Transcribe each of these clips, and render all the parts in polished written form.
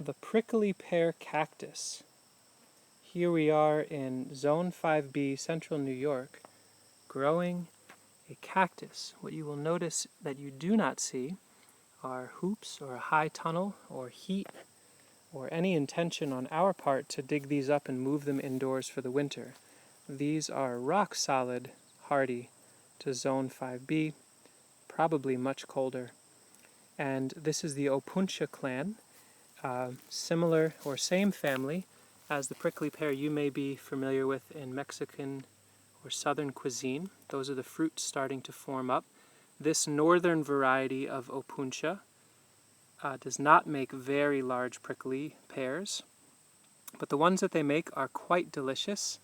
the prickly pear cactus. Here we are in Zone 5B, Central New York, growing a cactus. What you will notice that you do not see are hoops or a high tunnel or heat or any intention on our part to dig these up and move them indoors for the winter. These are rock solid, hardy to Zone 5B, probably much colder. And this is the Opuntia clan, similar or same family as the prickly pear you may be familiar with in Mexican or southern cuisine. Those are the fruits starting to form up. This northern variety of Opuntia does not make very large prickly pears, but the ones that they make are quite delicious,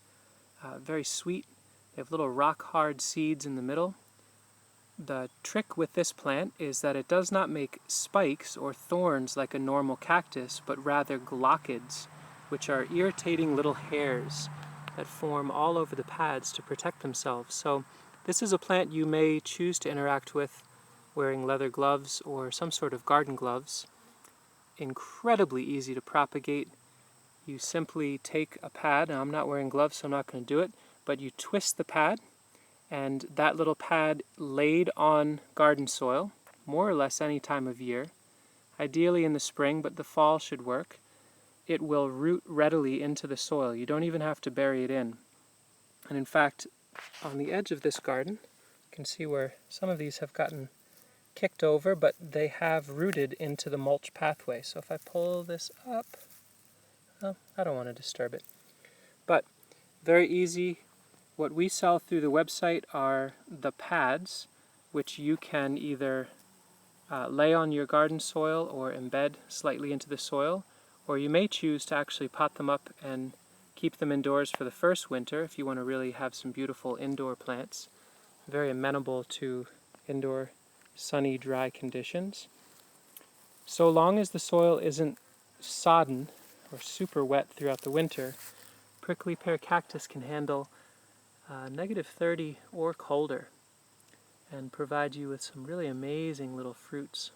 very sweet. They have little rock-hard seeds in the middle. The trick with this plant is that it does not make spikes or thorns like a normal cactus, but rather glochids, which are irritating little hairs that form all over the pads to protect themselves. So this is a plant you may choose to interact with wearing leather gloves or some sort of garden gloves. Incredibly easy to propagate. You simply take a pad, and I'm not wearing gloves so I'm not going to do it, but you twist the pad, and that little pad laid on garden soil, more or less any time of year, ideally in the spring, but the fall should work, it will root readily into the soil. You don't even have to bury it in. And in fact, on the edge of this garden, you can see where some of these have gotten kicked over, but they have rooted into the mulch pathway. So if I pull this up, well, I don't want to disturb it. But very easy. What we sell through the website are the pads, which you can either lay on your garden soil or embed slightly into the soil, or you may choose to actually pot them up and keep them indoors for the first winter if you want to really have some beautiful indoor plants. Very amenable to indoor sunny, dry conditions. So long as the soil isn't sodden or super wet throughout the winter, prickly pear cactus can handle -30 or colder and provide you with some really amazing little fruits.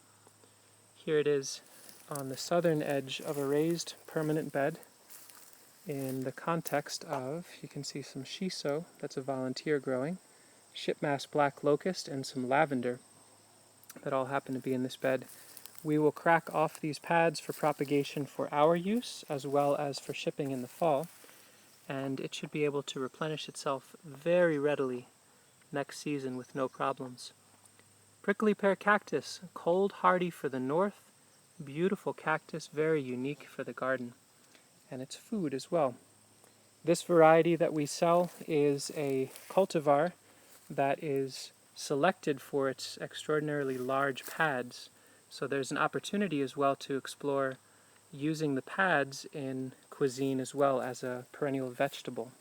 Here it is on the southern edge of a raised permanent bed in the context of, you can see some shiso, that's a volunteer growing, shipmass black locust, and some lavender that all happen to be in this bed. We will crack off these pads for propagation for our use as well as for shipping in the fall, and it should be able to replenish itself very readily next season with no problems. Prickly pear cactus, cold hardy for the north, beautiful cactus, very unique for the garden, and it's food as well. This variety that we sell is a cultivar that is selected for its extraordinarily large pads, so there's an opportunity as well to explore using the pads in cuisine as well as a perennial vegetable.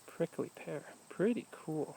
Prickly pear, pretty cool.